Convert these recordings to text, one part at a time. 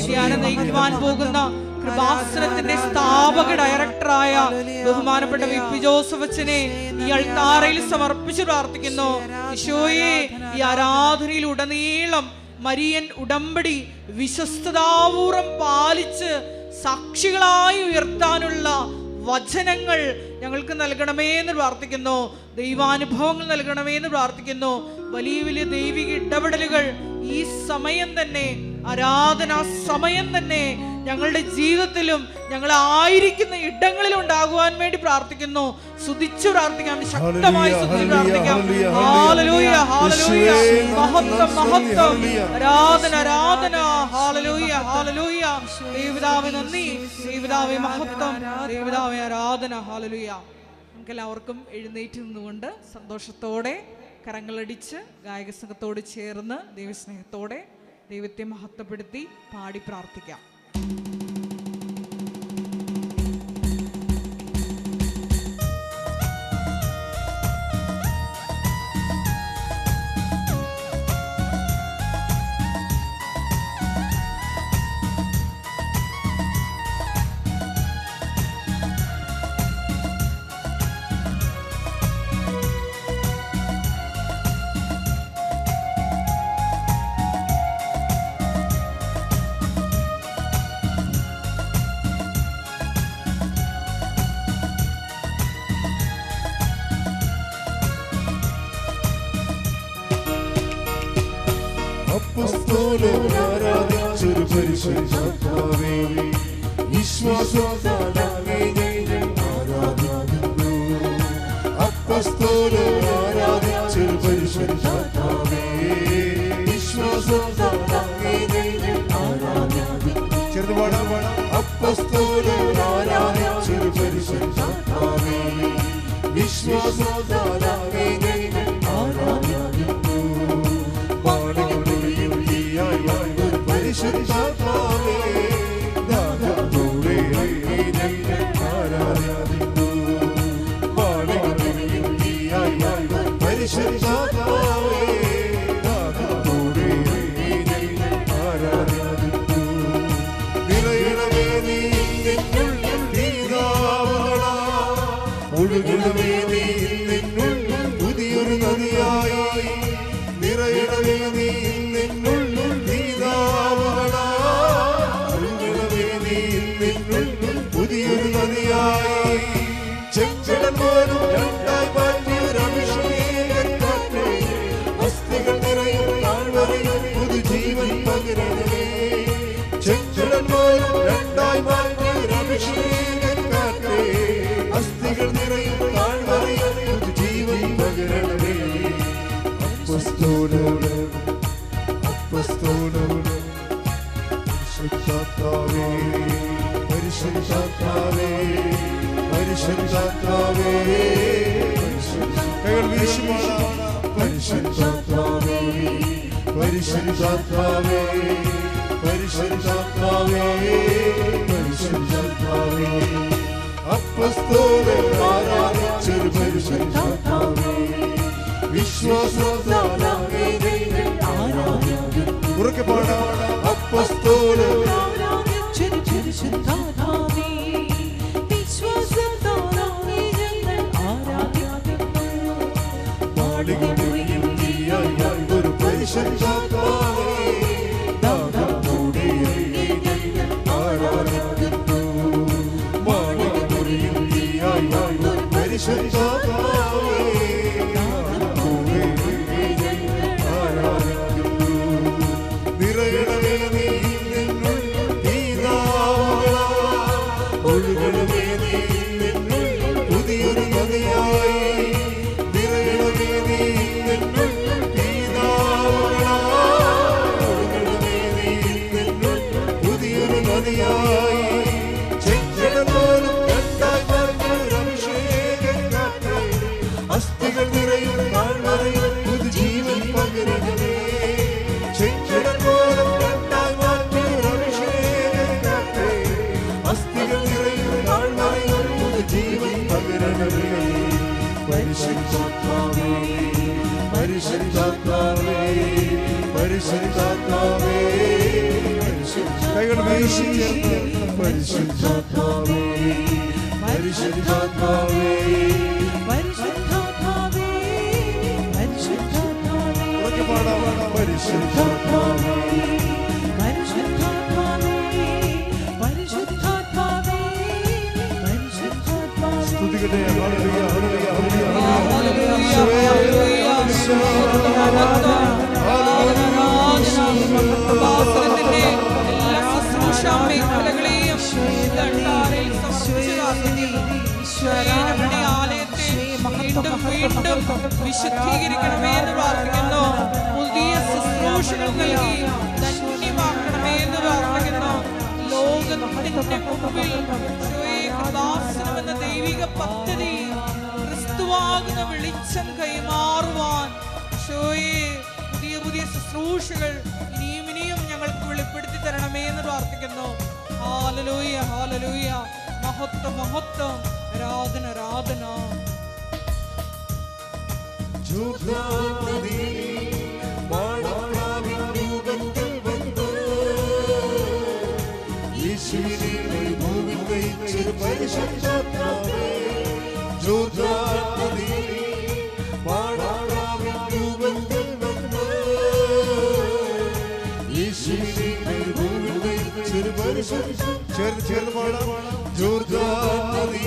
ധ്യാനം നയിക്കുവാൻ പോകുന്ന കൃപാസനത്തിന്റെ സ്ഥാപക ഡയറക്ടറായ ബഹുമാനപ്പെട്ട വി.പി. ജോസഫ് അച്ഛനെ ഈ അൾത്താരയിൽ സമർപ്പിച്ച് പ്രാർത്ഥിക്കുന്നു. ഈശോയെ, ഈ ആരാധനയിൽ ഉടനീളം മരിയൻ ഉടമ്പടി വിശ്വസ്തതാപൂർവം പാലിച്ച് സാക്ഷികളായി ഉയർത്താനുള്ള വചനങ്ങൾ ഞങ്ങൾക്ക് നൽകണമേ എന്ന് പ്രാർത്ഥിക്കുന്നു. ദൈവാനുഭവങ്ങൾ നൽകണമേ എന്ന് പ്രാർത്ഥിക്കുന്നു. വലിയ വലിയ ദൈവിക ഇടപെടലുകൾ ഈ സമയം തന്നെ, ആരാധനാ സമയം തന്നെ ഞങ്ങളുടെ ജീവിതത്തിലും ഞങ്ങളായിരിക്കുന്ന ഇടങ്ങളിലും ഉണ്ടാകുവാൻ വേണ്ടി പ്രാർത്ഥിക്കുന്നു. സ്തുതിച്ചു പ്രാർത്ഥിക്കാം, ശക്തമായി സ്തുതിച്ചു പ്രാർത്ഥിക്കാം. ഹല്ലേലൂയ, ഹല്ലേലൂയ, മഹത്വം, മഹത്വം, ആരാധന, ആരാധന. Hallelujah, hallelujah. ദൈവപിതാവേ നന്ദി, ദൈവപിതാവേ മഹത്വം, ദൈവപിതാവേ ആരാധന. ഹല്ലേലൂയ. നമുക്കെല്ലാവർക്കും എഴുന്നേറ്റ് നിന്നുകൊണ്ട് സന്തോഷത്തോടെ കരങ്ങളടിച്ച് ഗായക സംഘത്തോട് ചേർന്ന് ദൈവസ്നേഹത്തോടെ ദൈവത്തെ മഹത്വപ്പെടുത്തി പാടി പ്രാർത്ഥിക്കാം. ആരാധിച്ചൊരു പരിശുദ്ധാത്മാവേ, വിശ്വാസത്താൽ ആരാധിക്കുന്നു. അപ്പസ്തോലൻ ആരാധിച്ചൊരു പരിശുദ്ധാത്മാവേ, വിശ്വാസത്താൽ ആരാധിക്കുന്നു. ചേർന്ന് പാടാം. അപ്പസ്തോലൻ ആരാധിച്ചൊരു പരിശുദ്ധാത്മാവേ, വിശ്വാസത്താൽ പരിശുദ്ധാത്മാവേ, ദാനത്തോടെ ആരാധിക്കുന്നു. പരിശുദ്ധാത്മാവേ, ദാനത്തോടെ ആരാധിക്കുന്നു. നിറയണമേ നീ നിന്നുള്ളിൽ നീതാവളാ, ഒഴുകണമേ നീ നിന്നുള്ളിൽ പുതിയൊരു നദിയായി. നിറയണമേ നീ നിന്നുള്ളിൽ നീതാവളാ, ഒഴുകണമേ നീ നിന്നുള്ളിൽ പുതിയൊരു നദിയായി. ചെങ്കടൽ പോലും രണ്ടായി മാറ്റിയൊരു അഭിഷേകക്കാറ്റേ, അസ്ഥികൾ നിറയും താഴ്വരയിൽ പുതുജീവൻ പകരണമേ. ചെങ്കടൽ പോലും രണ്ടായി മാറ്റിയൊരു അഭിഷേകക്കാറ്റേ, അസ്ഥികൾ നിറയും താഴ്വരയിൽ പുതുജീവൻ പകരണമേ. അപ്പസ്തോലൻ പരിശുദ്ധാത്മാവേ, പരിശുദ്ധാത്മാവേ, പരിശുദ്ധാത്മാവേ, കൈകൾ വീശി പാടാം. പരിശുദ്ധാത്മാവേ, പരിശുദ്ധാത്മാവേ, പരിശുദ്ധാത്മാവേ, പരിശുദ്ധാത്മാവേ. അപ്പസ്തോലൻ ആരാധിച്ചൊരു പരിശുദ്ധാത്മാവേ, വിശ്വാസത്താൽ ഉറക്കെ പാടാം. അപ്പസ്തോലൻ ആരാധിച്ചൊരു പരിശുദ്ധാത്മാവേ, വിശ്വാസത്താൽ ആരാധിക്കുന്നു. മാളികയിൽ നീയായി ഒരു പരിശുദ്ധാത്മാവേ, ദാനത്തോടെ ആരാധിക്കുന്നു. മാളികയിൽ നീയായി ഒരു പരിശുദ്ധാത്മാവേ, നിറയണമേ നീ നിന്നുള്ളിൽ നീതാവളാ, ഒഴുകണമേ നീ നിന്നുള്ളിൽ പുതിയൊരു നദിയായി. നിറയണമേ നീ നിന്നുള്ളിൽ നീതാവളാ, ഒഴുകണമേ നീ നിന്നുള്ളിൽ പുതിയൊരു നദിയായി. ചെങ്കടൽ പോലും രണ്ടായി മാറ്റിയൊരു അഭിഷേകക്കാറ്റേ, അസ്ഥികൾ നിറയും താഴ്വരയിൽ പുതുജീവൻ പകരണമേ. ചെങ്കടൽ പോലും രണ്ടായി മാറ്റിയൊരു അഭിഷേകക്കാറ്റേ, അസ്ഥികൾ നിറയും താഴ്വരയിൽ പുതുജീവൻ പകരണമേ. പരിശുദ്ധാത്മാവേ, പരിശുദ്ധാത്മാവേ, പരിശുദ്ധാത്മാവേ, കൈകൾ വീശി ചേർന്ന് പരിശുദ്ധാത്മാവേ പരിശുദ്ധാത്മാവേ പരിശുദ്ധാത്മാവേ പരിശുദ്ധാത്മാവേ ഉറക്കെ പാടാം പരിശുദ്ധാത്മാവേ പരിശുദ്ധാത്മാവേ പരിശുദ്ധാത്മാവേ പരിശുദ്ധാത്മാവേ സ്തുതിക്കട്ടെ ഹല്ലേലൂയ ഹല്ലേലൂയ കൃപാസനത്തിന്റെ എല്ലാ ശുശ്രൂഷ മേഖലകളെയും അൾത്താരയിൽ സമർപ്പിച്ച് പ്രാർത്ഥിക്കുന്നു. നമ്മുടെ ആലയത്തെ വീണ്ടും വീണ്ടും വിശുദ്ധീകരിക്കണമേ എന്ന് പ്രാർത്ഥിക്കുന്നു. പുതിയ ശുശ്രൂഷകൾ നൽകി ധന്യമാക്കണമേ എന്ന് പ്രാർത്ഥിക്കുന്നു. ലോകത്തിന്റെ മുമ്പിൽ കൃപാസനം എന്ന ദൈവിക പദ്ധതി ക്രിസ്തുവാകുന്ന വെളിച്ചം കൈമാറുവാൻ പുതിയ പുതിയ ശുശ്രൂഷകൾ ഇനിയും ഞങ്ങൾക്ക് വെളിപ്പെടുത്തി തരണമേ എന്ന് പ്രാർത്ഥിക്കുന്നു. ഹല്ലേലൂയ ഹല്ലേലൂയ മഹത്വം മഹത്വം ആരാധന ആരാധന. ചേർന്ന് പാടാം ജോർദാനീ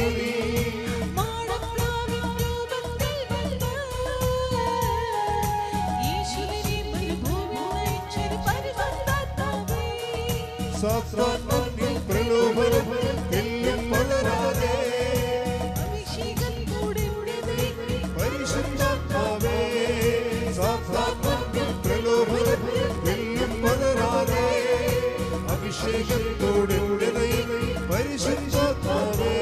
സാത്രാത്മനിൽ പ്രലോഭനം എല്ലാം പകരാതെ പരിശുദ്ധാത്മാവേ സാത്രാത്മനിൽ പ്രലോഭനം എല്ലാം പകരാതെ അഭിഷേകത്തോടെ പരിശുദ്ധാത്മാവേ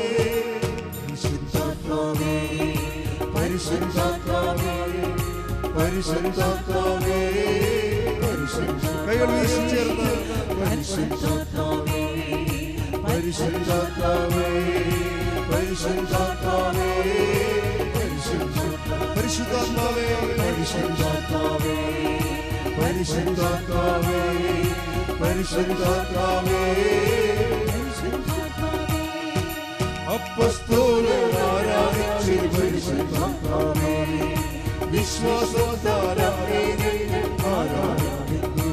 പരിശുദ്ധാത്മാവേ പരിശുദ്ധാത്മാവേ പരിശുദ്ധാത്മാവേ കൈകൾ വീശി ചേർന്ന് പരിശുദ്ധാത്മാവേ പരിശുദ്ധാത്മാവേ പരിശുദ്ധാത്മാവേ പരിശുദ്ധാത്മാവേ പരിശുദ്ധാത്മാവേ പരിശുദ്ധാത്മാവേ പരിശുദ്ധാത്മാവേ അപ്പസ്തോലർ ആരാധിച്ചു പരിശുദ്ധാത്മാവേ വിശ്വാസത്താലേ ആരാധിക്കുന്നു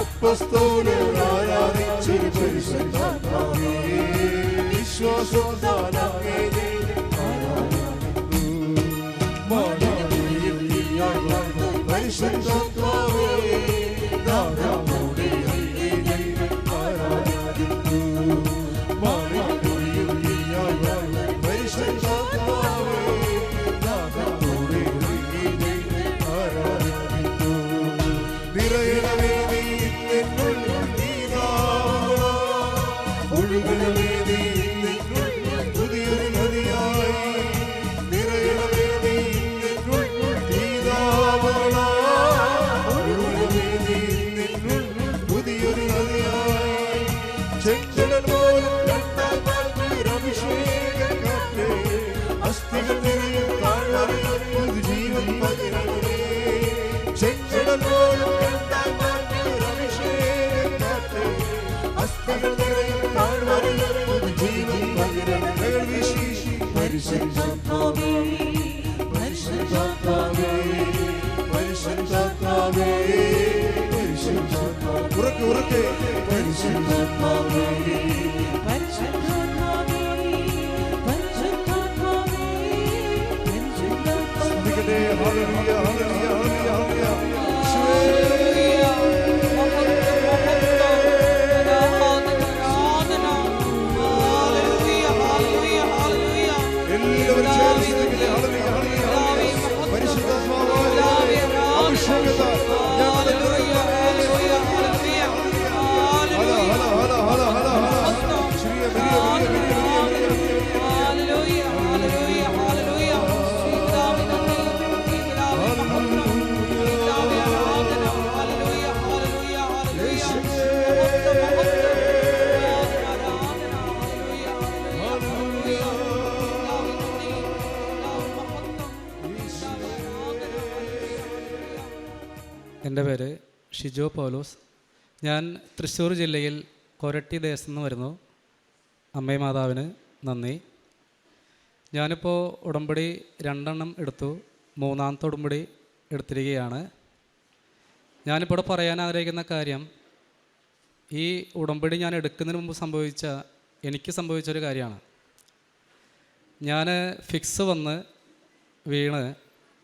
അപ്പസ്തോലർ ആരാധിച്ചു പരിശുദ്ധാത്മാവേ വിശ്വാസത്താലേ ആരാധിക്കുന്നു പരിശുദ്ധാത്മാവേ പരിശുദ്ധാത്മാവേ പരിശുദ്ധാത്മാവേ പരിശുദ്ധാത്മാവേ പരിശുദ്ധാത്മാവേ ഉറക്കെ പരിശുദ്ധാത്മാവേ പരിശുദ്ധാത്മാവേ പരിശുദ്ധാത്മാവേ സ്തുതിക്കട്ടെ ഹല്ലേലൂയ ഹല്ലേലൂയ എൻ്റെ പേര് ഷിജോ പൗലോസ്. ഞാൻ തൃശ്ശൂർ ജില്ലയിൽ കൊരട്ടി ദേശത്ത് നിന്ന് വരുന്നു. അമ്മേ മാതാവിന് നന്ദി. ഞാനിപ്പോൾ ഉടമ്പടി 2 എടുത്തു. 3-ാമത്തെ ഉടമ്പടി എടുത്തിരിക്കുകയാണ്. ഞാനിപ്പോൾ ഇവിടെ പറയാൻ ആഗ്രഹിക്കുന്ന കാര്യം, ഈ ഉടമ്പടി ഞാൻ എടുക്കുന്നതിന് മുമ്പ് എനിക്ക് സംഭവിച്ചൊരു കാര്യമാണ്. ഞാൻ ഫിക്സ് വന്ന് വീണ്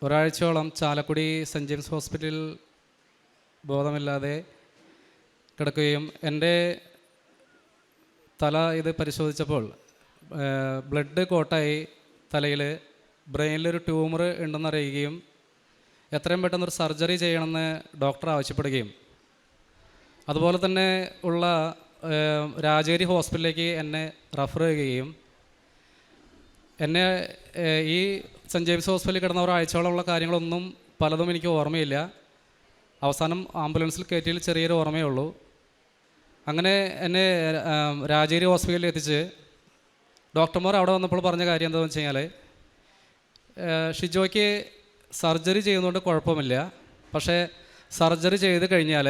ഒരാഴ്ചയോളം ചാലക്കുടി സെൻറ്റ് ജെയിംസ് ഹോസ്പിറ്റലിൽ ബോധമില്ലാതെ കിടക്കുകയും എൻ്റെ തല ഇത് പരിശോധിച്ചപ്പോൾ ബ്ലഡ് കോട്ടായി തലയിൽ ബ്രെയിനിലൊരു ട്യൂമർ ഉണ്ടെന്നറിയുകയും എത്രയും പെട്ടെന്നൊരു സർജറി ചെയ്യണമെന്ന് ഡോക്ടർ ആവശ്യപ്പെടുകയും അതുപോലെ തന്നെ ഉള്ള രാജഗിരി ഹോസ്പിറ്റലിലേക്ക് എന്നെ റെഫർ ചെയ്യുകയും എന്നെ ഈ സെൻറ്റ് ജെയിംസ് ഹോസ്പിറ്റലിൽ കിടന്ന ഒരാഴ്ചയോളമുള്ള കാര്യങ്ങളൊന്നും പലതും എനിക്ക് ഓർമ്മയില്ല. അവസാനം ആംബുലൻസിൽ കയറ്റിയിൽ ചെറിയൊരു ഓർമ്മയേ ഉള്ളൂ. അങ്ങനെ എന്നെ രാജഗിരി ഹോസ്പിറ്റലിൽ എത്തിച്ച് ഡോക്ടർമാർ അവിടെ വന്നപ്പോൾ പറഞ്ഞ കാര്യം എന്താണെന്ന് വെച്ച് കഴിഞ്ഞാൽ, ഷിജോയ്ക്ക് സർജറി ചെയ്യുന്നതുകൊണ്ട് കുഴപ്പമില്ല, പക്ഷേ സർജറി ചെയ്ത് കഴിഞ്ഞാൽ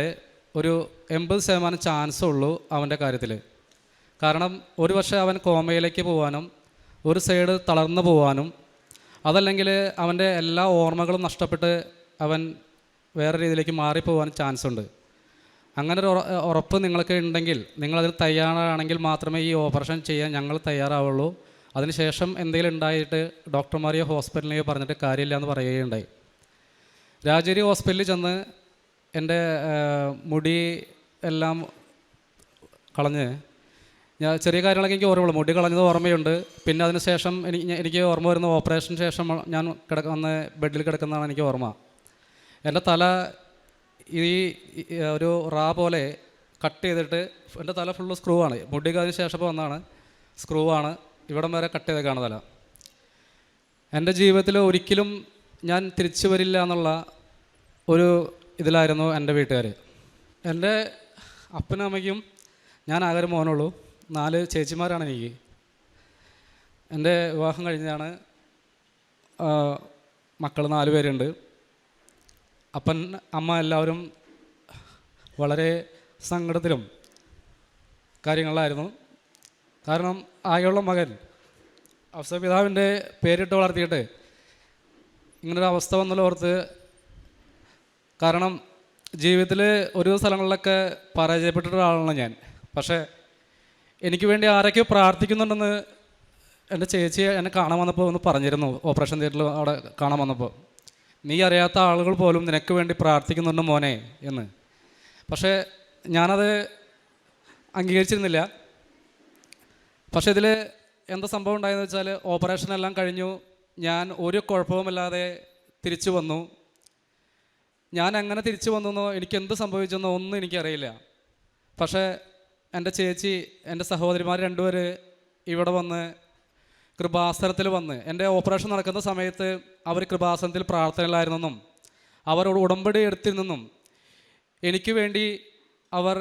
ഒരു 80% ചാൻസ് ഉള്ളൂ അവൻ്റെ കാര്യത്തിൽ. കാരണം ഒരു പക്ഷേ അവൻ കോമയിലേക്ക് പോകാനും ഒരു സൈഡ് തളർന്നു പോകാനും അതല്ലെങ്കിൽ അവൻ്റെ എല്ലാ ഓർമ്മകളും നഷ്ടപ്പെട്ട് അവൻ വേറെ രീതിയിലേക്ക് മാറിപ്പോകാനും ചാൻസ് ഉണ്ട്. അങ്ങനെ ഒരു ഉറപ്പ് നിങ്ങൾക്ക് ഉണ്ടെങ്കിൽ, നിങ്ങളതിന് തയ്യാറാണെങ്കിൽ മാത്രമേ ഈ ഓപ്പറേഷൻ ചെയ്യാൻ ഞങ്ങൾ തയ്യാറാവുള്ളൂ. അതിനുശേഷം എന്തെങ്കിലും ഉണ്ടായിട്ട് ഡോക്ടർമാരെയോ ഹോസ്പിറ്റലിനെയോ പറഞ്ഞിട്ട് കാര്യമില്ല എന്ന് പറയുകയുണ്ടായി. രാജഗിരി ഹോസ്പിറ്റലിൽ ചെന്ന് എൻ്റെ മുടി എല്ലാം കളഞ്ഞ്, ഞാൻ ചെറിയ കാര്യങ്ങളൊക്കെ എനിക്ക് ഓർമ്മയുള്ളൂ. മുടി കളഞ്ഞത് ഓർമ്മയുണ്ട്. പിന്നെ അതിന് ശേഷം എനിക്ക് ഓർമ്മ വരുന്ന ഓപ്പറേഷന് ശേഷം ഞാൻ വന്ന് ബെഡിൽ കിടക്കുന്നതാണ് എനിക്ക് ഓർമ്മ. എൻ്റെ തല ഈ ഒരു റാ പോലെ കട്ട് ചെയ്തിട്ട് എൻ്റെ തല ഫുള്ള് സ്ക്രൂ ആണ്. മുടി അതിന് ശേഷം വന്നാണ് സ്ക്രൂ ആണ്, ഇവിടം വരെ കട്ട് ചെയ്തേക്കാണ് തല. എൻ്റെ ജീവിതത്തിൽ ഒരിക്കലും ഞാൻ തിരിച്ചു വരില്ല എന്നുള്ള ഒരു ഇതിലായിരുന്നു എൻ്റെ വീട്ടുകാർ. എൻ്റെ അപ്പനും അമ്മയ്ക്കും ഞാൻ ആകെ ഒരു മോനുള്ളൂ. 4 ചേച്ചിമാരാണ് എനിക്ക്. എൻ്റെ വിവാഹം കഴിഞ്ഞാണ്. മക്കൾ 4 പേരുണ്ട്. അപ്പൻ അമ്മ എല്ലാവരും വളരെ സങ്കടത്തിലും കാര്യങ്ങളിലായിരുന്നു. കാരണം ആകെയുള്ള മകൻ അവസ്ഥപിതാവിൻ്റെ പേരിട്ട് വളർത്തിയിട്ട് ഇങ്ങനൊരു അവസ്ഥ വന്നല്ലോ ഓർത്ത്. കാരണം ജീവിതത്തിൽ ഒരു സ്ഥലങ്ങളിലൊക്കെ പരാജയപ്പെട്ടിട്ട ഒരാളാണ് ഞാൻ. പക്ഷേ എനിക്ക് വേണ്ടി ആരൊക്കെയോ പ്രാർത്ഥിക്കുന്നുണ്ടെന്ന് എൻ്റെ ചേച്ചി എന്നെ കാണാൻ വന്നപ്പോൾ ഒന്ന് പറഞ്ഞിരുന്നു. ഓപ്പറേഷൻ തിയേറ്ററിൽ അവിടെ കാണാൻ വന്നപ്പോൾ, നീ അറിയാത്ത ആളുകൾ പോലും നിനക്ക് വേണ്ടി പ്രാർത്ഥിക്കുന്നുണ്ട് മോനെ എന്ന്. പക്ഷേ ഞാനത് അംഗീകരിച്ചിരുന്നില്ല. പക്ഷേ ഇതിൽ എന്താ സംഭവം ഉണ്ടായെന്ന് വെച്ചാൽ, ഓപ്പറേഷനെല്ലാം കഴിഞ്ഞു, ഞാൻ ഒരു കുഴപ്പവുമില്ലാതെ തിരിച്ചു വന്നു. ഞാൻ എങ്ങനെ തിരിച്ചു വന്നെന്നോ എനിക്കെന്ത് സംഭവിച്ചെന്നോ ഒന്നും എനിക്കറിയില്ല. പക്ഷേ എൻ്റെ ചേച്ചി, എൻ്റെ സഹോദരിമാർ 2 പേർ ഇവിടെ വന്ന് കൃപാസനത്തിൽ വന്ന്, എൻ്റെ ഓപ്പറേഷൻ നടക്കുന്ന സമയത്ത് അവർ കൃപാസനത്തിൽ പ്രാർത്ഥനയിലായിരുന്നെന്നും അവരോട് ഉടമ്പടി എടുത്തിരുന്നെന്നും എനിക്ക് വേണ്ടി അവർ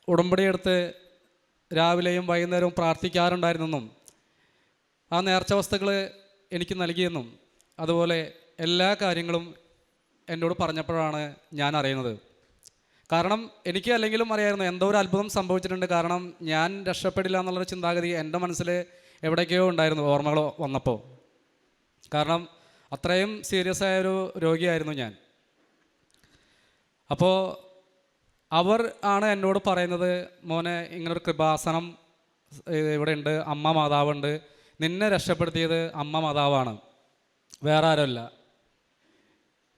ഉടമ്പടി എടുത്ത് രാവിലെയും വൈകുന്നേരവും പ്രാർത്ഥിക്കാറുണ്ടായിരുന്നെന്നും ആ നേർച്ച വസ്തുക്കൾ എനിക്ക് നൽകിയെന്നും അതുപോലെ എല്ലാ കാര്യങ്ങളും എന്നോട് പറഞ്ഞപ്പോഴാണ് ഞാൻ അറിയുന്നത്. കാരണം എനിക്ക് അല്ലെങ്കിലും അറിയായിരുന്നു എന്തോ ഒരു അത്ഭുതം സംഭവിച്ചിട്ടുണ്ട്. കാരണം ഞാൻ രക്ഷപ്പെടില്ല എന്നുള്ളൊരു ചിന്താഗതി എൻ്റെ മനസ്സിൽ എവിടേക്കോ ഉണ്ടായിരുന്നു ഓർമ്മകൾ വന്നപ്പോൾ. കാരണം അത്രയും സീരിയസ് ആയൊരു രോഗിയായിരുന്നു ഞാൻ. അപ്പോൾ അവർ ആണ് എന്നോട് പറയുന്നത്, മോനെ ഇങ്ങനൊരു കൃപാസനം ഇവിടെ ഉണ്ട്, അമ്മ മാതാവുണ്ട്, നിന്നെ രക്ഷപ്പെടുത്തിയത് അമ്മ മാതാവാണ്, വേറെ ആരുമല്ല.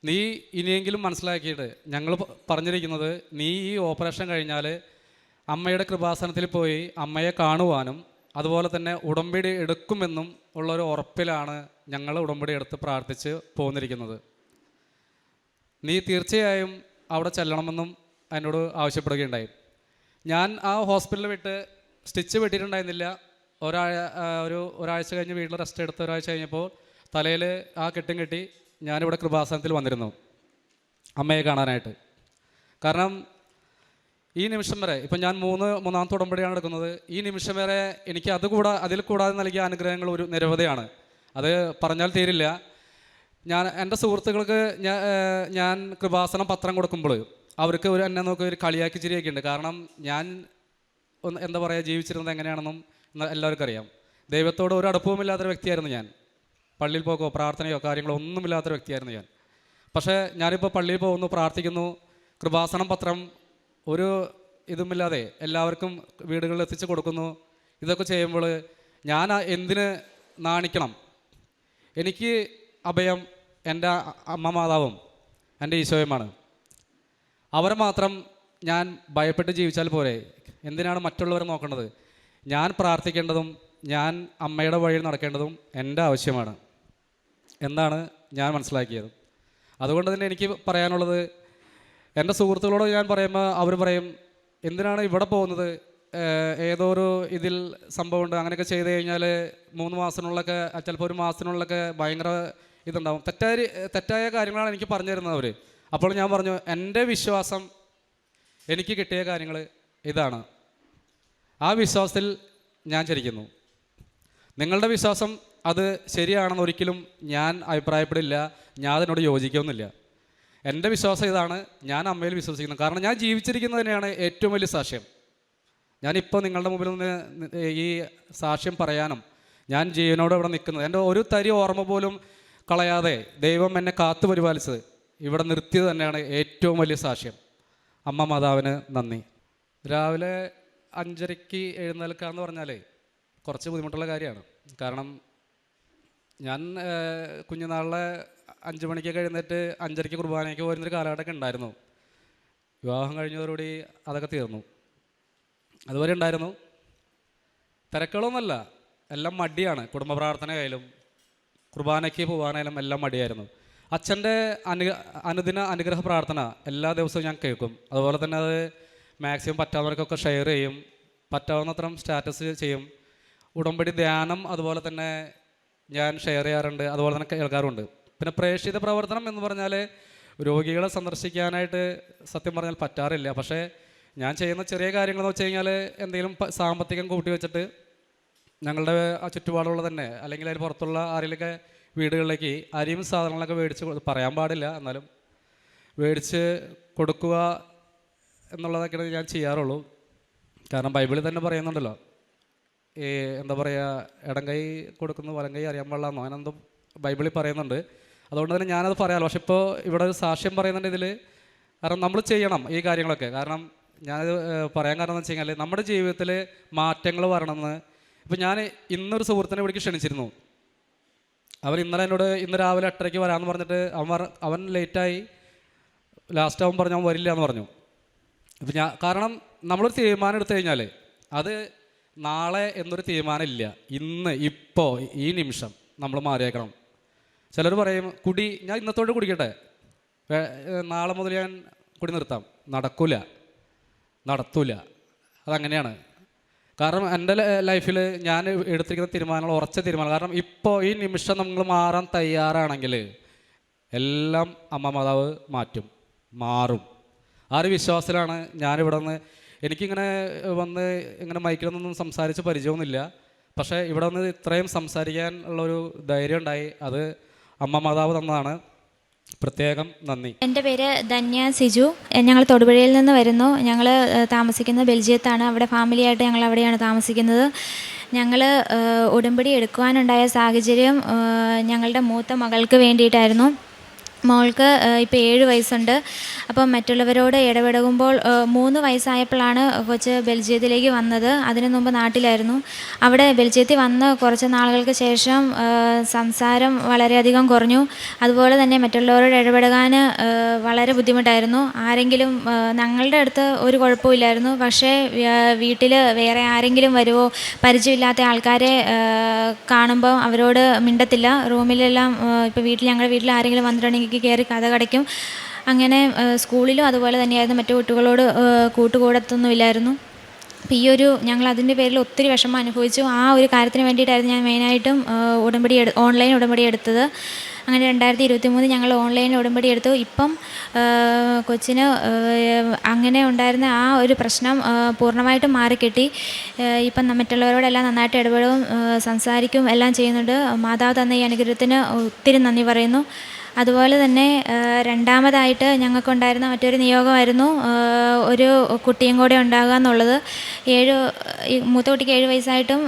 നീ ഇനിയെങ്കിലും മനസ്സിലാക്കിയിട്ട്, ഞങ്ങൾ പറഞ്ഞിരിക്കുന്നത് നീ ഈ ഓപ്പറേഷൻ കഴിഞ്ഞാൽ അമ്മയുടെ കൃപാസനത്തിൽ പോയി അമ്മയെ കാണുവാനും അതുപോലെ തന്നെ ഉടമ്പടി എടുക്കുമെന്നും ഉള്ളൊരു ഉറപ്പിലാണ് ഞങ്ങൾ ഉടമ്പടി എടുത്ത് പ്രാർത്ഥിച്ച് പോന്നിരിക്കുന്നത്. നീ തീർച്ചയായും അവിടെ ചെല്ലണമെന്നും എന്നോട് ആവശ്യപ്പെടുകയുണ്ടായി. ഞാൻ ആ ഹോസ്പിറ്റലിൽ വിട്ട് സ്റ്റിച്ച് വെട്ടിയിട്ടുണ്ടായിരുന്നില്ല. ഒരാഴ്ച കഴിഞ്ഞ് വീട്ടിൽ റെസ്റ്റ് എടുത്ത് ഒരാഴ്ച കഴിഞ്ഞപ്പോൾ തലയിൽ ആ കെട്ടും കെട്ടി ഞാനിവിടെ കൃപാസനത്തിൽ വന്നിരുന്നു അമ്മയെ കാണാനായിട്ട്. കാരണം ഈ നിമിഷം വരെ, ഇപ്പം ഞാൻ മൂന്നാമത്തെ ഉടമ്പടിയാണ് എടുക്കുന്നത്, ഈ നിമിഷം വരെ എനിക്ക് അതിൽ കൂടാതെ നൽകിയ അനുഗ്രഹങ്ങൾ ഒരു നിരവധിയാണ്. അത് പറഞ്ഞാൽ തീരില്ല. എൻ്റെ സുഹൃത്തുക്കൾക്ക് ഞാൻ കൃപാസനം പത്രം കൊടുക്കുമ്പോൾ അവർക്ക് എന്നെ നോക്കി ഒരു കളിയാക്കി ചിരിയൊക്കെ ഉണ്ട്. കാരണം ഞാൻ എന്താ പറയുക, ജീവിച്ചിരുന്നത് എങ്ങനെയാണെന്നും എല്ലാവർക്കും അറിയാം. ദൈവത്തോട് ഒരു അടുപ്പവുമില്ലാത്തൊരു വ്യക്തിയായിരുന്നു ഞാൻ. പള്ളിയിൽ പോക്കോ പ്രാർത്ഥനയോ കാര്യങ്ങളോ ഒന്നുമില്ലാത്തൊരു വ്യക്തിയായിരുന്നു ഞാൻ. പക്ഷേ ഞാനിപ്പോൾ പള്ളിയിൽ പോകുന്നു, പ്രാർത്ഥിക്കുന്നു, കൃപാസനം പത്രം ഒരു ഇതുമില്ലാതെ എല്ലാവർക്കും വീടുകളിൽ എത്തിച്ച് കൊടുക്കുന്നു. ഇതൊക്കെ ചെയ്യുമ്പോൾ ഞാൻ എന്തിന് നാണിക്കണം? എനിക്ക് അഭയം എൻ്റെ അമ്മ മാതാവും എൻ്റെ ഈശോയുമാണ്. അവരെ മാത്രം ഞാൻ ഭയപ്പെട്ട് ജീവിച്ചാൽ പോരെ? എന്തിനാണ് മറ്റുള്ളവരെ നോക്കേണ്ടത്? ഞാൻ പ്രാർത്ഥിക്കേണ്ടതും ഞാൻ അമ്മയുടെ വഴിയിൽ നടക്കേണ്ടതും എൻ്റെ ആവശ്യമാണ് എന്നാണ് ഞാൻ മനസ്സിലാക്കിയത്. അതുകൊണ്ട് തന്നെ എനിക്ക് പറയാനുള്ളത്, എൻ്റെ സുഹൃത്തുക്കളോട് ഞാൻ പറയുമ്പോൾ അവർ പറയും, എന്തിനാണ് ഇവിടെ പോകുന്നത്? ഏതോ ഒരു ഇതിൽ സംഭവമുണ്ട്, അങ്ങനെയൊക്കെ ചെയ്ത് കഴിഞ്ഞാൽ 3 മാസത്തിനുള്ളൊക്കെ, ചിലപ്പോൾ 1 മാസത്തിനുള്ളൊക്കെ ഭയങ്കര ഇതുണ്ടാവും. തെറ്റായ കാര്യങ്ങളാണ് എനിക്ക് പറഞ്ഞു തരുന്നത് അവർ. അപ്പോൾ ഞാൻ പറഞ്ഞു, എൻ്റെ വിശ്വാസം, എനിക്ക് കിട്ടിയ കാര്യങ്ങൾ ഇതാണ്. ആ വിശ്വാസത്തിൽ ഞാൻ ചരിക്കുന്നു. നിങ്ങളുടെ വിശ്വാസം അത് ശരിയാണെന്ന് ഒരിക്കലും ഞാൻ അഭിപ്രായപ്പെടില്ല, ഞാൻ അതിനോട് യോജിക്കുന്നില്ല. എൻ്റെ വിശ്വാസം ഇതാണ്, ഞാൻ അമ്മയിൽ വിശ്വസിക്കുന്നു. കാരണം ഞാൻ ജീവിച്ചിരിക്കുന്നത് തന്നെയാണ് ഏറ്റവും വലിയ സാക്ഷ്യം. ഞാനിപ്പോൾ നിങ്ങളുടെ മുമ്പിൽ നിന്ന് ഈ സാക്ഷ്യം പറയാനും ഞാൻ ജീവനോട് ഇവിടെ നിൽക്കുന്നത്, എൻ്റെ ഒരു തരി ഓർമ്മ പോലും കളയാതെ ദൈവം എന്നെ കാത്തു പരിപാലിച്ചത്, ഇവിടെ നിർത്തിയത് തന്നെയാണ് ഏറ്റവും വലിയ സാക്ഷ്യം. അമ്മ മാതാവിന് നന്ദി. രാവിലെ 5:30 എഴുന്നേൽക്കുക എന്ന് പറഞ്ഞാൽ കുറച്ച് ബുദ്ധിമുട്ടുള്ള കാര്യമാണ്. കാരണം ഞാൻ കുഞ്ഞുനാളിലെ 5 മണിക്കൊക്കെ എഴുന്നേറ്റ് 5:30 കുർബാനയ്ക്ക് പോരുന്നൊരു കാലഘട്ടമൊക്കെ ഉണ്ടായിരുന്നു. വിവാഹം കഴിഞ്ഞതോടുകൂടി അതൊക്കെ തീർന്നു. അതുവരെ ഉണ്ടായിരുന്നു. തിരക്കുകളൊന്നുമല്ല, എല്ലാം മടിയാണ്. കുടുംബ പ്രാർത്ഥനയായാലും കുർബാനയ്ക്ക് പോകാനായാലും എല്ലാം മടിയായിരുന്നു. അച്ഛൻ്റെ അനുദിന അനുഗ്രഹ പ്രാർത്ഥന എല്ലാ ദിവസവും ഞാൻ കേൾക്കും. അതുപോലെ തന്നെ അത് മാക്സിമം പറ്റാവുന്നവർക്കൊക്കെ ഷെയർ ചെയ്യും, പറ്റാവുന്നത്രയും സ്റ്റാറ്റസ് ചെയ്യും. ഉടമ്പടി ധ്യാനം അതുപോലെ തന്നെ ഞാൻ ഷെയർ ചെയ്യാറുണ്ട്, അതുപോലെ തന്നെ കേൾക്കാറുണ്ട്. പിന്നെ പ്രേക്ഷിത പ്രവർത്തനം എന്ന് പറഞ്ഞാൽ രോഗികളെ സന്ദർശിക്കാനായിട്ട് സത്യം പറഞ്ഞാൽ പറ്റാറില്ല. പക്ഷേ ഞാൻ ചെയ്യുന്ന ചെറിയ കാര്യങ്ങളെന്ന് വെച്ച് കഴിഞ്ഞാൽ എന്തെങ്കിലും സാമ്പത്തികം കൂട്ടി വെച്ചിട്ട് ഞങ്ങളുടെ ആ ചുറ്റുപാടുള്ള തന്നെ അല്ലെങ്കിൽ അതിന് പുറത്തുള്ള ആരെങ്കിലൊക്കെ വീടുകളിലേക്ക് അരിയും സാധനങ്ങളൊക്കെ മേടിച്ച്, പറയാൻ പാടില്ല എന്നാലും മേടിച്ച് കൊടുക്കുക എന്നുള്ളതൊക്കെയാണ് ഞാൻ ചെയ്യാറുള്ളൂ. കാരണം ബൈബിളിൽ തന്നെ പറയുന്നുണ്ടല്ലോ, ഈ എന്താ പറയുക, ഇടം കൈ കൊടുക്കുന്നു വലം കൈ അറിയാൻ പാടില്ലെന്നോ അങ്ങനെന്തോ ബൈബിളിൽ പറയുന്നുണ്ട്. അതുകൊണ്ട് തന്നെ ഞാനത് പറയാമല്ലോ. പക്ഷെ ഇപ്പോൾ ഇവിടെ ഒരു സാക്ഷ്യം പറയുന്നുണ്ട് ഇതിൽ. കാരണം നമ്മൾ ചെയ്യണം ഈ കാര്യങ്ങളൊക്കെ. കാരണം ഞാനത് പറയാൻ കാരണം എന്ന് വെച്ച് കഴിഞ്ഞാൽ നമ്മുടെ ജീവിതത്തിൽ മാറ്റങ്ങൾ വരണമെന്ന്. ഇപ്പോൾ ഞാൻ ഇന്നൊരു സുഹൃത്തിനെ ഇവിടേക്ക് ക്ഷണിച്ചിരുന്നു. അവൻ ഇന്നലെ എന്നോട് ഇന്ന് രാവിലെ 8:30 വരാമെന്ന് പറഞ്ഞിട്ട് അവൻ ലേറ്റായി. ലാസ്റ്റ് അവൻ പറഞ്ഞു അവൻ വരില്ല എന്ന് പറഞ്ഞു. ഇപ്പം കാരണം നമ്മളൊരു തീരുമാനം എടുത്തു കഴിഞ്ഞാൽ അത് നാളെ എന്നൊരു തീരുമാനം ഇല്ല. ഇന്ന് ഇപ്പോൾ ഈ നിമിഷം നമ്മൾ മാറിയേക്കണം. ചിലർ പറയും കുടി, ഞാൻ ഇന്നത്തോട് കുടിക്കട്ടെ, നാളെ മുതൽ ഞാൻ കുടി നിർത്താം. നടത്തൂല. അതങ്ങനെയാണ്. കാരണം എൻ്റെ ലൈഫിൽ ഞാൻ എടുത്തിരിക്കുന്ന തീരുമാനങ്ങൾ ഉറച്ച തീരുമാനം. കാരണം ഇപ്പോൾ ഈ നിമിഷം നമ്മൾ മാറാൻ തയ്യാറാണെങ്കിൽ എല്ലാം അമ്മ മാതാവ് മാറും. ആ ഒരു വിശ്വാസത്തിലാണ് ഞാനിവിടെ നിന്ന്. എനിക്കിങ്ങനെ വന്ന് ഇങ്ങനെ മൈക്കിലൊന്നും സംസാരിച്ച് പരിചയമൊന്നുമില്ല. പക്ഷേ ഇവിടെ വന്ന് ഇത്രയും സംസാരിക്കാൻ ഉള്ളൊരു ധൈര്യം ഉണ്ടായി, അത് അമ്മ മാതാവ് തന്നതാണ്. പ്രത്യേകം നന്ദി. എൻ്റെ പേര് ധന്യ സിജു. ഞങ്ങൾ തൊടുപുഴയിൽ നിന്ന് വരുന്നു. ഞങ്ങൾ താമസിക്കുന്നത് ബെൽജിയത്താണ്. അവിടെ ഫാമിലിയായിട്ട് ഞങ്ങൾ അവിടെയാണ് താമസിക്കുന്നത്. ഞങ്ങൾ ഉടമ്പടി എടുക്കുവാനുണ്ടായ സാഹചര്യം ഞങ്ങളുടെ മൂത്ത മകൾക്ക് വേണ്ടിയിട്ടായിരുന്നു. മോൾക്ക് ഇപ്പോൾ 7 വയസ്സുണ്ട്. അപ്പം മറ്റുള്ളവരോട് ഇടപെടുമ്പോൾ 3 വയസ്സായപ്പോഴാണ് കൊച്ച് ബെൽജിയത്തിലേക്ക് വന്നത്. അതിനു മുമ്പ് നാട്ടിലായിരുന്നു. അവിടെ ബെൽജിയത്തിൽ വന്ന് കുറച്ച് നാളുകൾക്ക് ശേഷം സംസാരം വളരെയധികം കുറഞ്ഞു. അതുപോലെ തന്നെ മറ്റുള്ളവരോട് ഇടപെടാൻ വളരെ ബുദ്ധിമുട്ടായിരുന്നു. ആരെങ്കിലും ഞങ്ങളുടെ അടുത്ത് ഒരു കുഴപ്പമില്ലായിരുന്നു. പക്ഷേ വീട്ടിൽ വേറെ ആരെങ്കിലും വരുമോ, പരിചയമില്ലാത്ത ആൾക്കാരെ കാണുമ്പോൾ അവരോട് മിണ്ടത്തില്ല. റൂമിലെല്ലാം ഇപ്പോൾ ഞങ്ങളുടെ വീട്ടിൽ ആരെങ്കിലും വന്നിട്ടുണ്ടെങ്കിൽ കയറി കഥ കടയ്ക്കും. അങ്ങനെ സ്കൂളിലും അതുപോലെ തന്നെയായിരുന്നു. മറ്റു കുട്ടികളോട് കൂട്ടുകൂടത്തൊന്നുമില്ലായിരുന്നു. അപ്പോൾ ഞങ്ങൾ അതിൻ്റെ പേരിൽ ഒത്തിരി വിഷമം അനുഭവിച്ചു. ആ ഒരു കാര്യത്തിന് വേണ്ടിയിട്ടായിരുന്നു ഞാൻ മെയിനായിട്ടും ഓൺലൈൻ ഉടമ്പടി എടുത്തത്. അങ്ങനെ 2023 ഞങ്ങൾ ഓൺലൈനിൽ ഉടമ്പടി എടുത്തു. ഇപ്പം കൊച്ചിന് അങ്ങനെ ഉണ്ടായിരുന്ന ആ ഒരു പ്രശ്നം പൂർണ്ണമായിട്ടും മാറിക്കിട്ടി. ഇപ്പം മറ്റുള്ളവരോടെല്ലാം നന്നായിട്ട് ഇടപെടും, സംസാരിക്കും, എല്ലാം ചെയ്യുന്നുണ്ട്. മാതാവ് തന്ന ഈ അനുഗ്രഹത്തിന് ഒത്തിരി നന്ദി പറയുന്നു. അതുപോലെ തന്നെ രണ്ടാമതായിട്ട് ഞങ്ങൾക്കുണ്ടായിരുന്ന മറ്റൊരു നിയോഗമായിരുന്നു ഒരു കുട്ടിയും കൂടെ ഉണ്ടാകുക എന്നുള്ളത്. മൂത്ത കുട്ടിക്ക് 7 വയസ്സായിട്ടും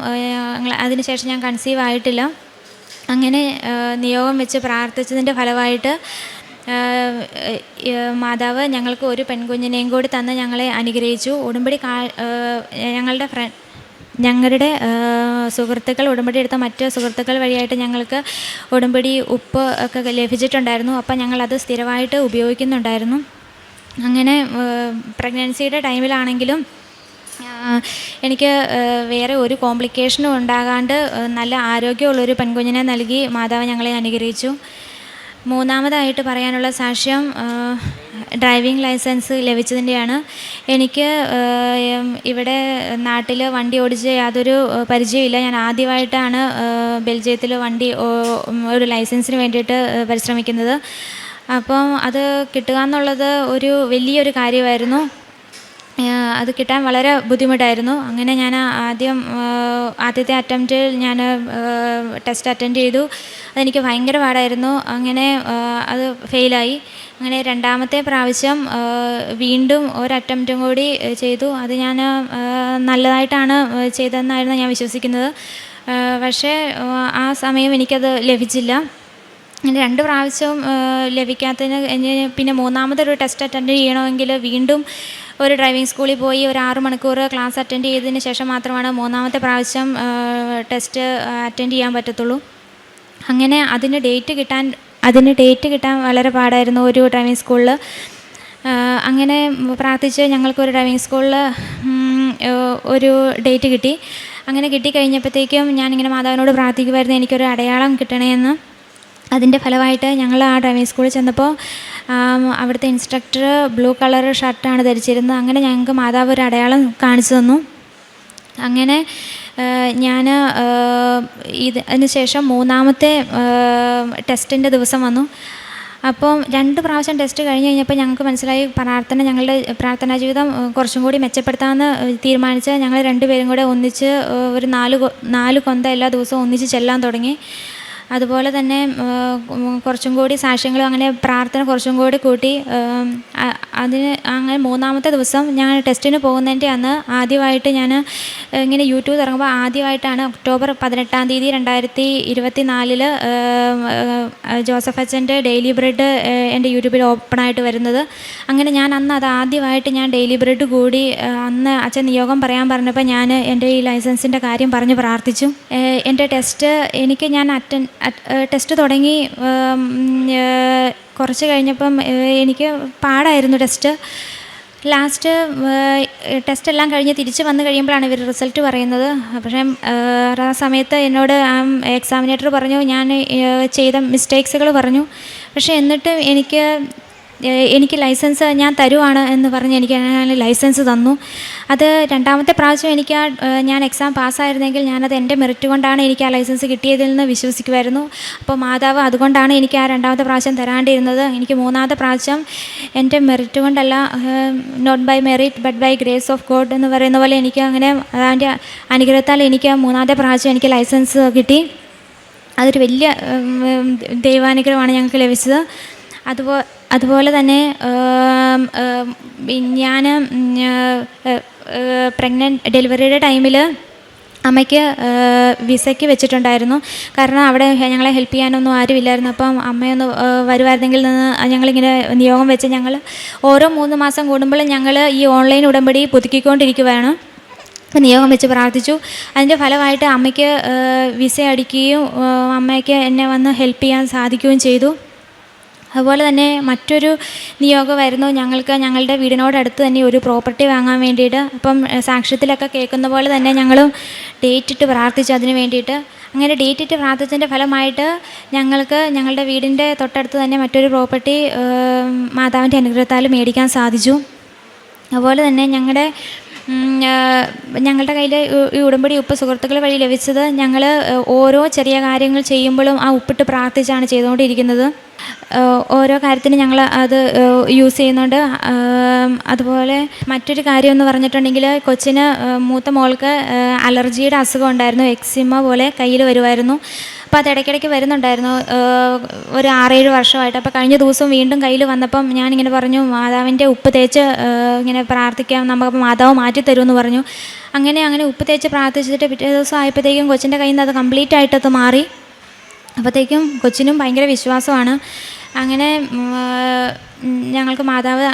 അതിനുശേഷം ഞാൻ കൺസീവ് ആയിട്ടില്ല. അങ്ങനെ നിയോഗം വെച്ച് പ്രാർത്ഥിച്ചതിൻ്റെ ഫലമായിട്ട് മാതാവ് ഞങ്ങൾക്ക് ഒരു പെൺകുഞ്ഞിനെയും കൂടി തന്ന് ഞങ്ങളെ അനുഗ്രഹിച്ചു. ഉടമ്പടി ഞങ്ങളുടെ സുഹൃത്തുക്കൾ, ഉടമ്പടി എടുത്ത മറ്റ് സുഹൃത്തുക്കൾ വഴിയായിട്ട് ഞങ്ങൾക്ക് ഉടമ്പടി ഉപ്പ് ഒക്കെ ലഭിച്ചിട്ടുണ്ടായിരുന്നു. അപ്പം ഞങ്ങളത് സ്ഥിരമായിട്ട് ഉപയോഗിക്കുന്നുണ്ടായിരുന്നു. അങ്ങനെ പ്രഗ്നൻസിയുടെ ടൈമിലാണെങ്കിലും എനിക്ക് വേറെ ഒരു കോംപ്ലിക്കേഷനും ഉണ്ടാകാണ്ട് നല്ല ആരോഗ്യമുള്ളൊരു പെൺകുഞ്ഞിനെ നൽകി മാതാവ് ഞങ്ങളെ അനുഗ്രഹിച്ചു. മൂന്നാമതായിട്ട് പറയാനുള്ള സാക്ഷ്യം ഡ്രൈവിംഗ് ലൈസൻസ് ലഭിച്ചതിൻ്റെയാണ്. എനിക്ക് ഇവിടെ നാട്ടിൽ വണ്ടി ഓടിച്ച് യാതൊരു പരിചയമില്ല. ഞാൻ ആദ്യമായിട്ടാണ് ബെൽജിയത്തിൽ ഒരു ലൈസൻസിന് വേണ്ടിയിട്ട് പരിശ്രമിക്കുന്നത്. അപ്പം അത് കിട്ടുക എന്നുള്ളത് ഒരു വലിയൊരു കാര്യമായിരുന്നു. അത് കിട്ടാൻ വളരെ ബുദ്ധിമുട്ടായിരുന്നു. അങ്ങനെ ഞാൻ ആദ്യത്തെ അറ്റംപ്റ്റിൽ ഞാൻ ടെസ്റ്റ് അറ്റൻഡ് ചെയ്തു. അതെനിക്ക് ഭയങ്കര പാടായിരുന്നു. അങ്ങനെ അത് ഫെയിലായി. അങ്ങനെ രണ്ടാമത്തെ പ്രാവശ്യം വീണ്ടും ഒരു അറ്റംപ്റ്റും കൂടി ചെയ്തു. അത് ഞാൻ നല്ലതായിട്ടാണ് ചെയ്തതെന്നായിരുന്നു ഞാൻ വിശ്വസിക്കുന്നത്. പക്ഷേ ആ സമയം എനിക്കത് ലഭിച്ചില്ല. അങ്ങനെ 2 പ്രാവശ്യവും ലഭിക്കാത്തതിന് പിന്നെ മൂന്നാമതൊരു ടെസ്റ്റ് അറ്റൻഡ് ചെയ്യണമെങ്കിൽ വീണ്ടും ഒരു ഡ്രൈവിംഗ് സ്കൂളിൽ പോയി ഒരു 6 മണിക്കൂർ ക്ലാസ് അറ്റൻഡ് ചെയ്തതിന് ശേഷം മാത്രമാണ് മൂന്നാമത്തെ പ്രാവശ്യം ടെസ്റ്റ് അറ്റൻഡ് ചെയ്യാൻ പറ്റത്തുള്ളൂ. അങ്ങനെ അതിന് ഡേറ്റ് കിട്ടാൻ വളരെ പാടായിരുന്നു ഒരു ഡ്രൈവിംഗ് സ്കൂളിൽ. അങ്ങനെ പ്രാർത്ഥിച്ച് ഞങ്ങൾക്കൊരു ഡ്രൈവിംഗ് സ്കൂളിൽ ഒരു ഡേറ്റ് കിട്ടി. അങ്ങനെ കിട്ടിക്കഴിഞ്ഞപ്പോഴത്തേക്കും ഞാനിങ്ങനെ മാതാവിനോട് പ്രാർത്ഥിക്കുമായിരുന്നു എനിക്കൊരു അടയാളം കിട്ടണമെന്ന്. അതിൻ്റെ ഫലമായിട്ട് ഞങ്ങൾ ആ ഡ്രൈവിംഗ് സ്കൂളിൽ ചെന്നപ്പോൾ അവിടുത്തെ ഇൻസ്ട്രക്ടർ ബ്ലൂ കളർ ഷർട്ടാണ് ധരിച്ചിരുന്നത്. അങ്ങനെ ഞങ്ങൾക്ക് മാതാവ് ഒരു അടയാളം കാണിച്ചു തന്നു. അങ്ങനെ ഞാൻ അതിന് ശേഷം മൂന്നാമത്തെ ടെസ്റ്റിൻ്റെ ദിവസം വന്നു. അപ്പം 2 പ്രാവശ്യം ടെസ്റ്റ് കഴിഞ്ഞ് കഴിഞ്ഞപ്പോൾ ഞങ്ങൾക്ക് മനസ്സിലായി ഞങ്ങളുടെ പ്രാർത്ഥനാ ജീവിതം കുറച്ചും കൂടി മെച്ചപ്പെടുത്താമെന്ന് തീരുമാനിച്ച് ഞങ്ങൾ 2 പേരും കൂടെ ഒന്നിച്ച് ഒരു 4 കൊന്ത എല്ലാ ദിവസവും ഒന്നിച്ച് ചെല്ലാൻ തുടങ്ങി. അതുപോലെ തന്നെ കുറച്ചും കൂടി സാക്ഷ്യങ്ങളും അങ്ങനെ പ്രാർത്ഥന കുറച്ചും കൂടി കൂട്ടി. അങ്ങനെ മൂന്നാമത്തെ ദിവസം ഞാൻ ടെസ്റ്റിന് പോകുന്നതിൻ്റെ അന്ന് ആദ്യമായിട്ട് ഞാൻ ഇങ്ങനെ യൂട്യൂബ് തുറങ്ങുമ്പോൾ ആദ്യമായിട്ടാണ് ഒക്ടോബർ 18-ാം തീയതി 2024 ജോസഫ് അച്ഛൻ്റെ ഡെയിലി ബ്രെഡ് എൻ്റെ യൂട്യൂബിൽ ഓപ്പണായിട്ട് വരുന്നത്. അങ്ങനെ ഞാൻ അന്ന് അത് ആദ്യമായിട്ട് ഞാൻ ഡെയിലി ബ്രെഡ് കൂടി അന്ന് അച്ഛൻ നിയോഗം പറയാൻ പറഞ്ഞപ്പോൾ ഞാൻ എൻ്റെ ഈ ലൈസൻസിൻ്റെ കാര്യം പറഞ്ഞ് പ്രാർത്ഥിച്ചു. എൻ്റെ ടെസ്റ്റ് തുടങ്ങി കുറച്ച് കഴിഞ്ഞപ്പം എനിക്ക് പാടായിരുന്നു ടെസ്റ്റ്. ലാസ്റ്റ് ടെസ്റ്റ് എല്ലാം കഴിഞ്ഞ് തിരിച്ച് വന്നു കഴിയുമ്പോഴാണ് ഇവർ റിസൾട്ട് പറയുന്നത്. പക്ഷേ ആ സമയത്ത് എന്നോട് എക്സാമിനേറ്റർ പറഞ്ഞു, ഞാൻ ചെയ്ത മിസ്റ്റേക്സുകൾ പറഞ്ഞു. പക്ഷേ എന്നിട്ടും എനിക്ക് ലൈസൻസ് ഞാൻ തരുവാണ് എന്ന് പറഞ്ഞ് എനിക്ക് ലൈസൻസ് തന്നു. അത് രണ്ടാമത്തെ പ്രാവശ്യം ഞാൻ എക്സാം പാസ്സായിരുന്നെങ്കിൽ ഞാനത് എൻ്റെ മെറിറ്റ് കൊണ്ടാണ് എനിക്ക് ആ ലൈസൻസ് കിട്ടിയതിൽ നിന്ന് വിശ്വസിക്കുമായിരുന്നു. അപ്പോൾ മാതാവ് അതുകൊണ്ടാണ് എനിക്ക് ആ രണ്ടാമത്തെ പ്രാവശ്യം തരാണ്ടിരുന്നത്. എനിക്ക് മൂന്നാമത്തെ പ്രാവശ്യം എൻ്റെ മെറിറ്റ് കൊണ്ടല്ല, not by merit but by grace of God എന്ന് പറയുന്ന പോലെ എനിക്ക് അങ്ങനെ അതിൻ്റെ അനുഗ്രഹത്താൽ എനിക്ക് മൂന്നാമത്തെ പ്രാവശ്യം എനിക്ക് ലൈസൻസ് കിട്ടി. അതൊരു വലിയ ദൈവാനുഗ്രഹമാണ് ഞങ്ങൾക്ക് ലഭിച്ചത്. അതുപോലെ തന്നെ ഞാൻ ഡെലിവറിയുടെ ടൈമിൽ അമ്മയ്ക്ക് വിസയ്ക്ക് വെച്ചിട്ടുണ്ടായിരുന്നു. കാരണം അവിടെ ഞങ്ങളെ ഹെൽപ്പ് ചെയ്യാനൊന്നും ആരുമില്ലായിരുന്നു. അപ്പം അമ്മയൊന്ന് വരുമായിരുന്നെങ്കിൽ ഞങ്ങളിങ്ങനെ നിയോഗം വെച്ച് ഞങ്ങൾ ഓരോ 3 മാസം കൂടുമ്പോഴും ഞങ്ങൾ ഈ ഓൺലൈൻ ഉടമ്പടി പുതുക്കിക്കൊണ്ടിരിക്കുകയാണ്. അപ്പം നിയോഗം വെച്ച് പ്രാർത്ഥിച്ചു. അതിൻ്റെ ഫലമായിട്ട് അമ്മയ്ക്ക് വിസ അടിക്കുകയും അമ്മയ്ക്ക് എന്നെ വന്ന് ഹെൽപ്പ് ചെയ്യാൻ സാധിക്കുകയും ചെയ്തു. അതുപോലെ തന്നെ മറ്റൊരു നിയോഗമായിരുന്നു ഞങ്ങളുടെ വീടിനോടടുത്ത് തന്നെ ഒരു പ്രോപ്പർട്ടി വാങ്ങാൻ വേണ്ടിയിട്ട്. അപ്പം സാക്ഷ്യത്തിലൊക്കെ കേൾക്കുന്ന പോലെ തന്നെ ഞങ്ങളും ഡേറ്റ് ഇട്ട് പ്രാർത്ഥിച്ചു അതിന് വേണ്ടിയിട്ട്. അങ്ങനെ ഡേറ്റ് ഇട്ട് പ്രാർത്ഥിച്ചതിൻ്റെ ഫലമായിട്ട് ഞങ്ങളുടെ വീടിൻ്റെ തൊട്ടടുത്ത് തന്നെ മറ്റൊരു പ്രോപ്പർട്ടി മാതാവിൻ്റെ അനുഗ്രഹത്താൽ മേടിക്കാൻ സാധിച്ചു. അതുപോലെ തന്നെ ഞങ്ങളുടെ കയ്യിൽ ഈ ഉടമ്പടി ഉപ്പ് സുഹൃത്തുക്കൾ വഴി ലഭിച്ചത് ഞങ്ങൾ ഓരോ ചെറിയ കാര്യങ്ങൾ ചെയ്യുമ്പോഴും ആ ഉപ്പിട്ട് പ്രാർത്ഥിച്ചാണ് ചെയ്തുകൊണ്ടിരിക്കുന്നത്. ഓരോ കാര്യത്തിന് ഞങ്ങൾ അത് യൂസ് ചെയ്യുന്നുണ്ട്. അതുപോലെ മറ്റൊരു കാര്യം എന്ന് പറഞ്ഞിട്ടുണ്ടെങ്കിൽ മൂത്ത മോൾക്ക് അലർജിയുടെ അസുഖം ഉണ്ടായിരുന്നു. എക്സിമ പോലെ കയ്യിൽ വരുമായിരുന്നു. അപ്പോൾ അത് ഇടയ്ക്കിടയ്ക്ക് വരുന്നുണ്ടായിരുന്നു ഒരു 6-7 വർഷമായിട്ട്. അപ്പോൾ കഴിഞ്ഞ ദിവസം വീണ്ടും കയ്യിൽ വന്നപ്പം ഞാനിങ്ങനെ പറഞ്ഞു, മാതാവിൻ്റെ ഉപ്പ് തേച്ച് ഇങ്ങനെ പ്രാർത്ഥിക്കാം, നമുക്ക് മാതാവ് മാറ്റിത്തരുമെന്ന് പറഞ്ഞു. അങ്ങനെ ഉപ്പ് തേച്ച് പ്രാർത്ഥിച്ചിട്ട് പിറ്റേ ദിവസം ആയപ്പോഴത്തേക്കും കൊച്ചിൻ്റെ കയ്യിൽ നിന്ന് അത് കംപ്ലീറ്റ് ആയിട്ടത് മാറി. അപ്പോഴത്തേക്കും കൊച്ചിനും ഭയങ്കര വിശ്വാസമാണ്. അങ്ങനെ ഞങ്ങൾക്ക് മാതാവ്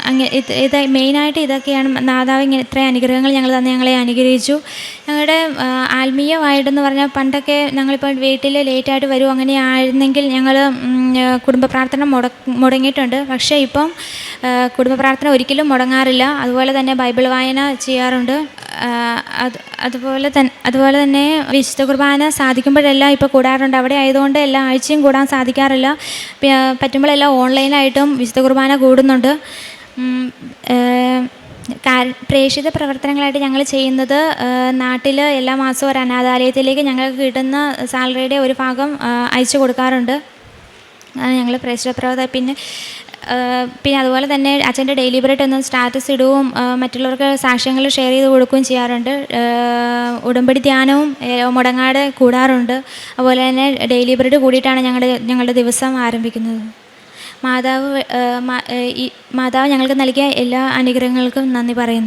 ഇത് മെയിനായിട്ട് ഇതൊക്കെയാണ്. മാതാവ് ഇങ്ങനെ ഇത്രയും അനുഗ്രഹങ്ങൾ ഞങ്ങളെ അനുഗ്രഹിച്ചു. ഞങ്ങളുടെ ആത്മീയമായിട്ടെന്ന് പറഞ്ഞാൽ പണ്ടൊക്കെ ഞങ്ങളിപ്പോൾ വീട്ടിൽ ലേറ്റായിട്ട് വരും, അങ്ങനെ ആയിരുന്നെങ്കിൽ ഞങ്ങൾ കുടുംബ പ്രാർത്ഥന മുടങ്ങിയിട്ടുണ്ട്. പക്ഷേ ഇപ്പം കുടുംബ പ്രാർത്ഥന ഒരിക്കലും മുടങ്ങാറില്ല. അതുപോലെ തന്നെ ബൈബിൾ വായന ചെയ്യാറുണ്ട്. അതുപോലെ തന്നെ വിശുദ്ധ കുർബാന സാധിക്കുമ്പോഴെല്ലാം ഇപ്പോൾ കൂടാറുണ്ട്. അവിടെ ആയതുകൊണ്ട് എല്ലാ ആഴ്ചയും കൂടാൻ സാധിക്കാറില്ല. പറ്റുമ്പോഴെല്ലാം ഓൺലൈനായിട്ടും വിശുദ്ധ കുർബാന കൂടുന്നുണ്ട്. പ്രേക്ഷിത പ്രവർത്തനങ്ങളായിട്ട് ഞങ്ങൾ ചെയ്യുന്നത്, നാട്ടിൽ എല്ലാ മാസവും ഒരു അനാഥാലയത്തിലേക്ക് ഞങ്ങൾക്ക് കിട്ടുന്ന സാലറിയുടെ ഒരു ഭാഗം അയച്ചു കൊടുക്കാറുണ്ട്. ഞങ്ങൾ പ്രേക്ഷിത പ്രവർത്തനം. പിന്നെ അതുപോലെ തന്നെ അച്ഛൻ്റെ ഡെയിലി ബ്രെഡ് ഒന്ന് സ്റ്റാറ്റസ് ഇടുകയും മറ്റുള്ളവർക്ക് സാക്ഷ്യങ്ങൾ ഷെയർ ചെയ്ത് കൊടുക്കുകയും ചെയ്യാറുണ്ട്. ഉടമ്പടി ധ്യാനവും മുടങ്ങാതെ കൂടാറുണ്ട്. അതുപോലെ തന്നെ ഡെയിലി ബ്രെഡ് കൂടിയിട്ടാണ് ഞങ്ങളുടെ ദിവസം ആരംഭിക്കുന്നത്. മാതാവ് ഞങ്ങൾക്ക് നൽകിയ എല്ലാ അനുഗ്രഹങ്ങൾക്കും നന്ദി പറയുന്നു.